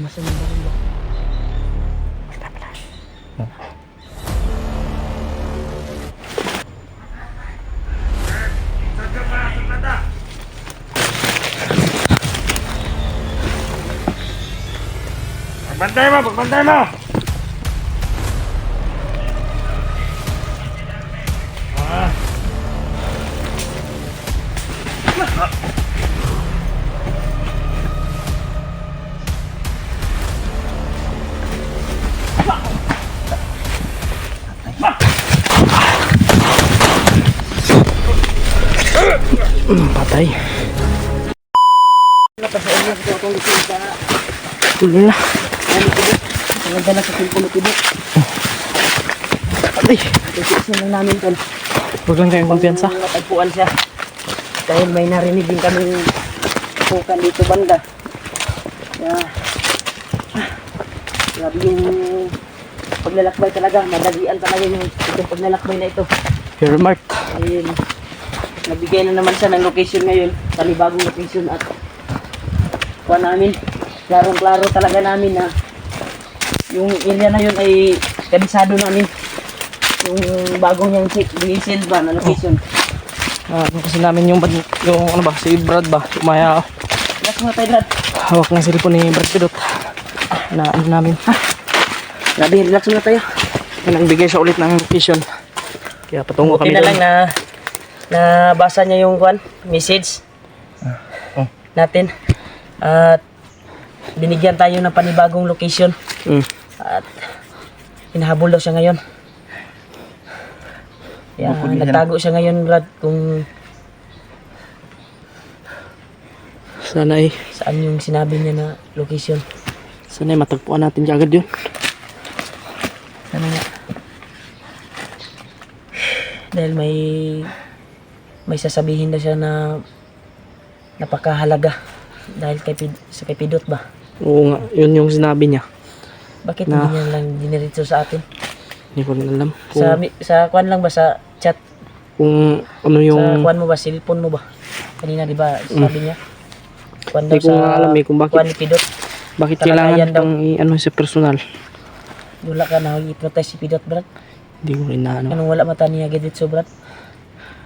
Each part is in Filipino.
Masa na ba? Pagbantay mo! Pagbantay mo! Patay. Tuloy na. Nagdala sa tulpo-tulpo. Patay. Kasi lang namin kan. Huwag lang kayong kumpiyansa. Matagpuan siya. Dahil may narinig din kami pukan dito banda. Kaya, grabe yung paglalakbay talaga. Madalian talaga yung itong paglalakbay na ito. Your mark. Ayun. Nabigay na naman siya ng location ngayon. Panibagong location at kuha namin. Klarong-klaro talaga namin na yung area na yun ay kabisado namin. Yung bagong yung Binisil ba na location. Ano kasi namin yung ano ba, si Brad ba? Umaya Relax mo tayo, Brad. hawak ng cellphone ni Brad Pidot. Na ano namin. Grabe, relax muna tayo. Nagbigay siya ulit ng location. Kaya patungo Okay kami na doon. lang na nabasa niya yung message natin. At binigyan tayo ng panibagong location. At hinahabol daw siya ngayon. Kaya nagtago siya ngayon, Brad, kung Sana ay saan yung sinabi niya na location. Sana ay matagpuan natin agad yun. Sana nga. Dahil may sasabihin na siya na napakahalaga dahil sa kay Pidot ba? Oo nga, yun yung sinabi niya. Bakit Na- hindi niya lang diniritso sa atin? Hindi ko rin alam Sa kwan lang ba, sa chat? kung ano Sa yung kwan mo ba, cellphone mo ba? Kanina di ba sabi niya? Kwan daw Hindi ko nga alam kung bakit kwan ni Pidot. bakit Talagayan kailangan daw. pang ano sa personal. Wala ka na i-protest si Pidot, Brad. Hindi ko rin na ano. Anong wala mata niya dito, Brad?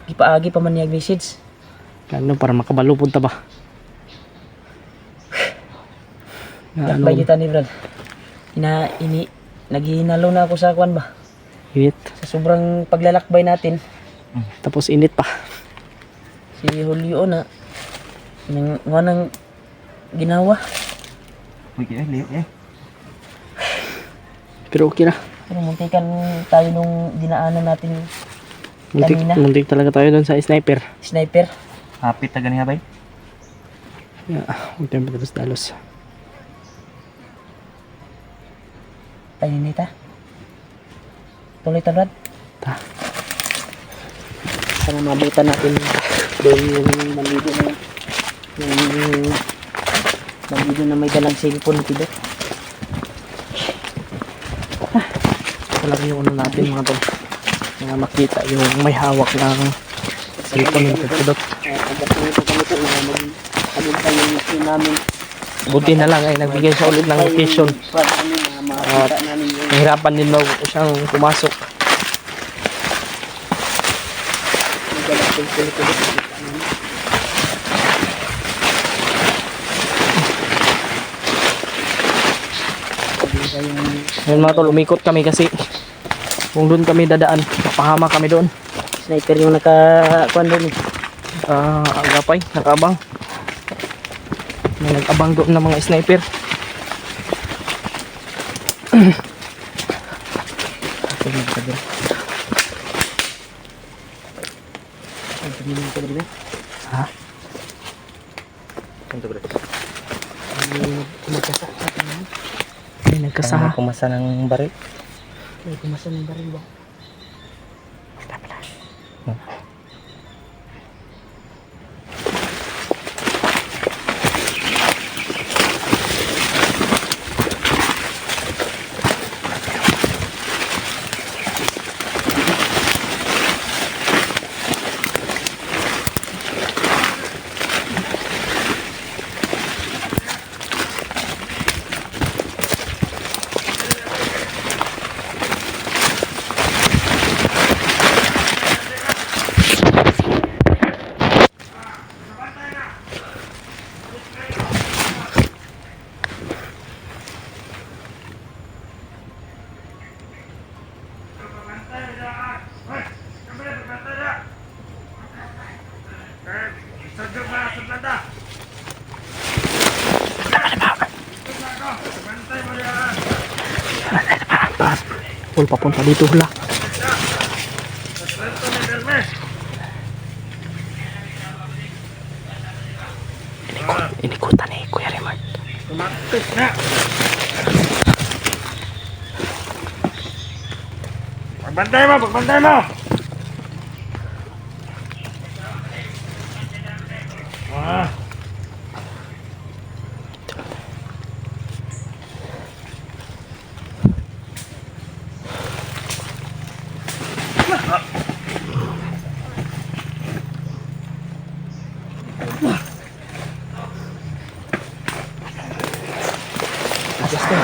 Gipaagi pa man niya message. Ano para makabalo punta ba? Na ano, Lakbay kita ni Brad. Naghihinalo na ako sa kwan ba? init. Sa sobrang paglalakbay natin, Tapos init pa. si Julio na nang ginawa. Pero okay na. Pero muntikan tayo nung dinaanan natin kanina. Muntik talaga tayo doon sa sniper. Sniper. Hapit na gani nga ba? Huwag tayong patalos-dalos. Tayo nita. Tuloy ta, Brad. Ta. Sana mabutan natin doon yung bandido na yun. Yung bandido na may dalang cellphone ni Pidot. Ito lang yung ano natin mga tol. Mga makita yung may hawak ng cellphone ng Pidot. Agad na ito kami ito na mag-agad tayo yung mission namin. Buti na lang ay nagbigay siya ulit ng location. Para kami na makita namin yung Nahirapan din daw siyang pumasok. may dalang cellphone ni Pidot. Makita namin. Agad tayong Ngayon mga tol, umikot kami kasi kung doon kami dadaan, napahama kami doon. sniper yung nakakuan doon eh. Agapay, nakaabang. May nag-abang doon ng mga sniper. Ha? Ito bro. May nagkasaha. Kumasa ng baril. May kumasan ng baril ba? Paul, papunta dito hula. Inikutan ni Kuya Raymond. Tumaktis na! Pagbantay mo! Pagbantay mo! Ah! Basta.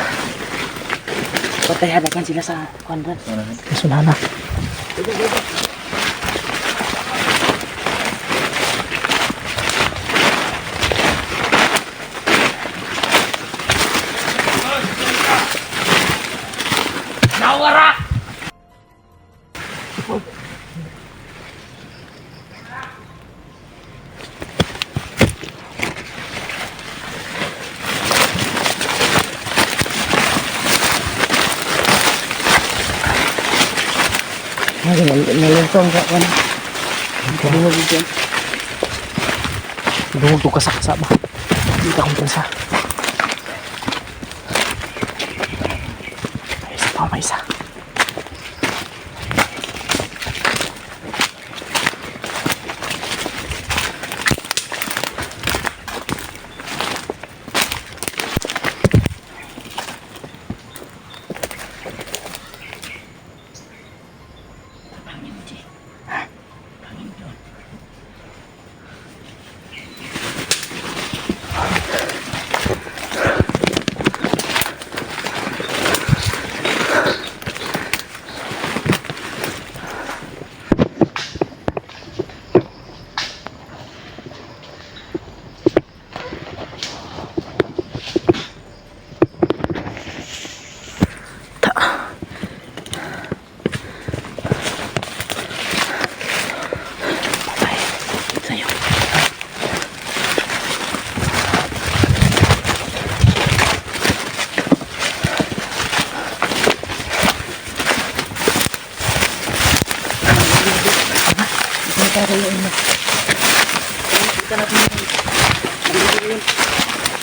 Patay hadakan sila sa kuan Brad. Kasunana. Nawara! Nalentong ka kan. Kadungog dyan. Dungog to kasaksa ba? Kita kong pinsa. May isa pa, may isa.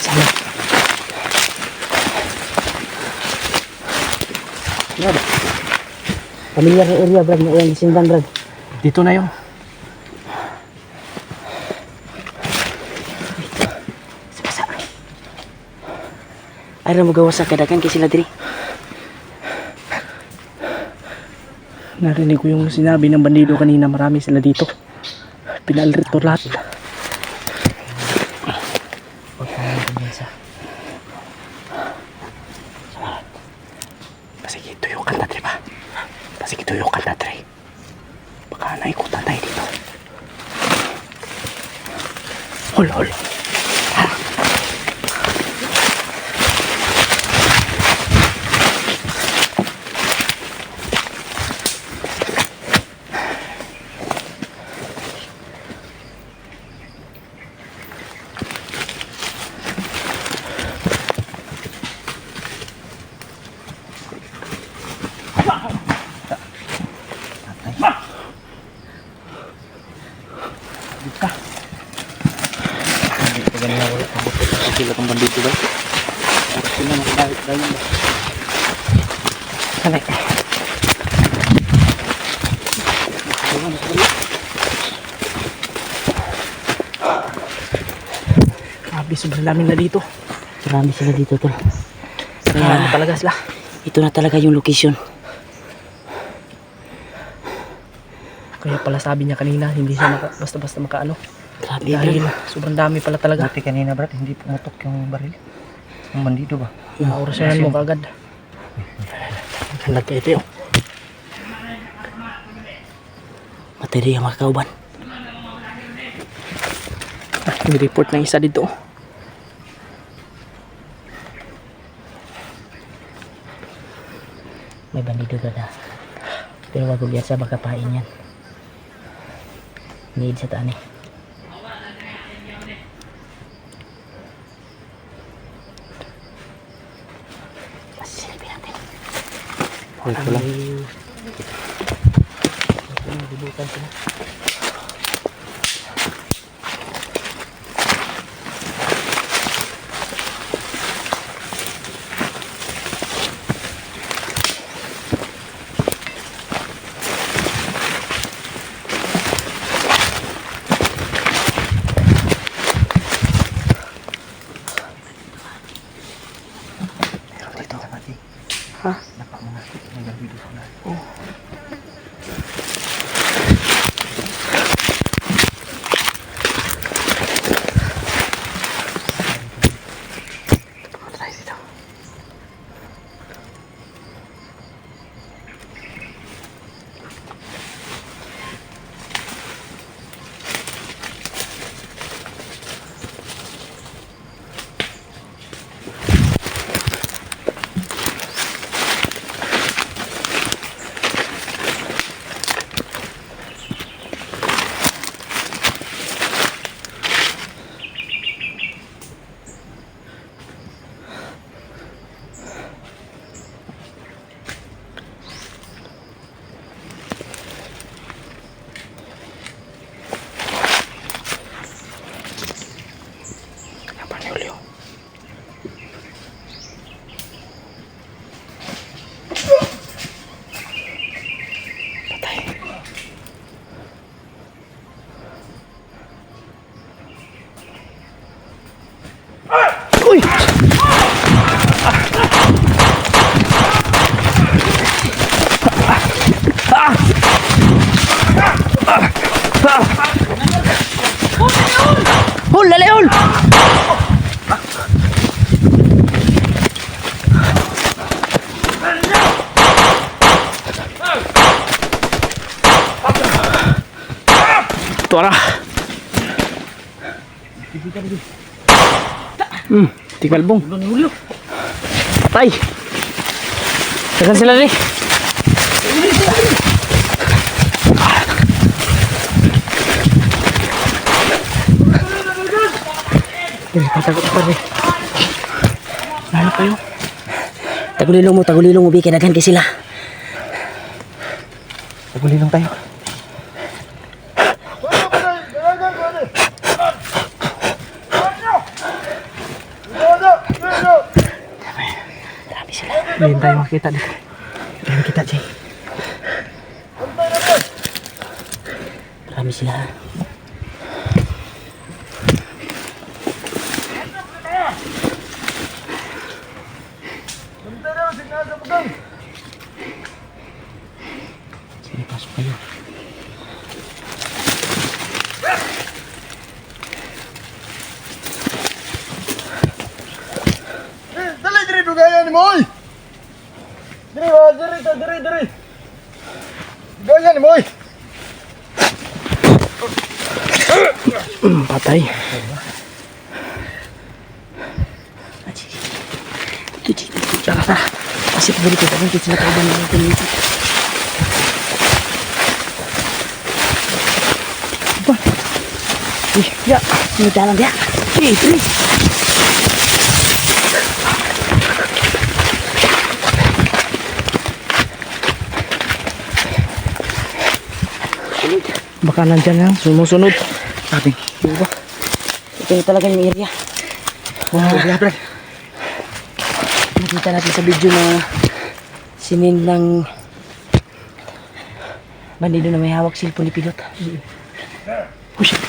Sana. Brad. Familiar na area Brad, na yung sindan Brad. Dito na yun. Sa. Ay ra magawa sa kadakan kay sila diri. Narinig ko yung sinabi ng bandido kanina, marami sila dito. Pinalrit ko lahat. Pasig tuyo ka na, ba? Pasig tuyo ka na, Tre. Baka naikutan tayo dito. Hol, hol. Ha? Ka. Hindi pa ganyan wala pa buto sa sila kong bandito ba? Oras sila magdahit dayon ba? Kanay. Grabe, sobrang lamin na dito. Marami sila dito tol. Kaya talaga sila. Ito na talaga yung location. Kaya pala sabi niya kanina, hindi siya basta-basta makaano. Grabe Dahil Brad. sobrang dami pala talaga. Buti kanina Brad, hindi pumutok yung baril. Yung bandido ba? Naorasyonan mo kagad. Hanag kayo ito yun. Materi ang mga kauban. May report ng isa dito. May bandido ka na. Pero wag ugyan sa makapain yan. Need sa tani. Silbi natin. Ito lang. Libutan sila. Dito ka natin. Ha? Napamangasik. Nagawin dito na. Tayo dito. Apa ni Julio? Patay. Uy! Hul, dali hul! Tuara. Tinggal bong. Patay. Saan sila rin? Patagot pa rin. Lalo kayo. Tagulilong mo, Bi, kinaghan kay sila. Tagulilong tayo. Grabe sila. Hindi tayo makita dito. Grabe kita, Jay. Grabe sila. Sige, pasok kayo. Dali, diri, dugayan mo, oy! Diri, diri. Dugayan mo, oy! Patay. Ito, Jay. Tara. Kasi pabalik ko tayo. Sila tayo ba natin dito? Ya, sino dalam dia? Ini. Baka nandyan lang, sumusunod. Sabi, Diba? Ito talaga yung area. Brad. Nakita natin sa video na sinin ng bandido na may hawak cellphone ni Pilot. Oh shit.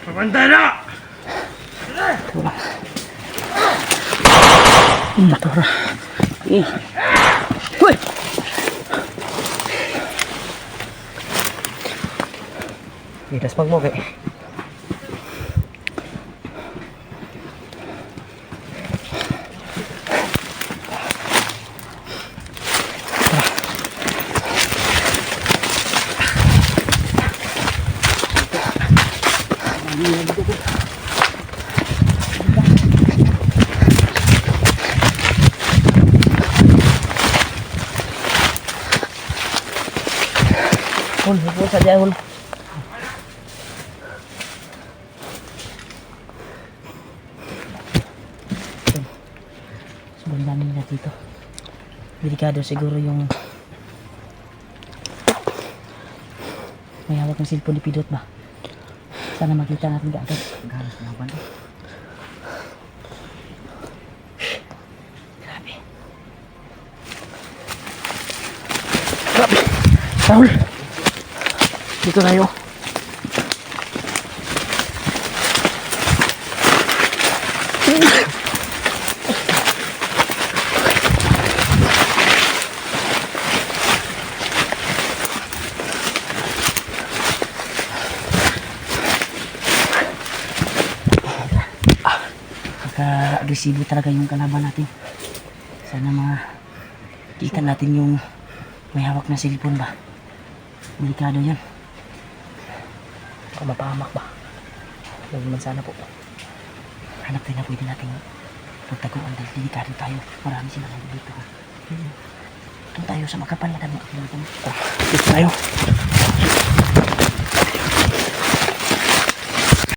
Pabantay na! Motor. Hoy! Itas mo kay. Hul, hul sa diya, hul. Sobrang dami nila dito. Delikado siguro yung may hawak ng cellphone ni Pidot ba? Sana makita natin agad. Ganas na ba? Grabe. Grabe. Raul. Dito tayo. Agresibo talaga yung kalaban natin. Sana kita natin yung may hawak na cellphone ba. Delikado yan. Baka mapahamak ba? Huwag naman sana po. Hanap tayo na pwede natin pagtaguan dahil delikado tayo. Marami sila dito. Doon tayo sa makapal na dami. Dito tayo.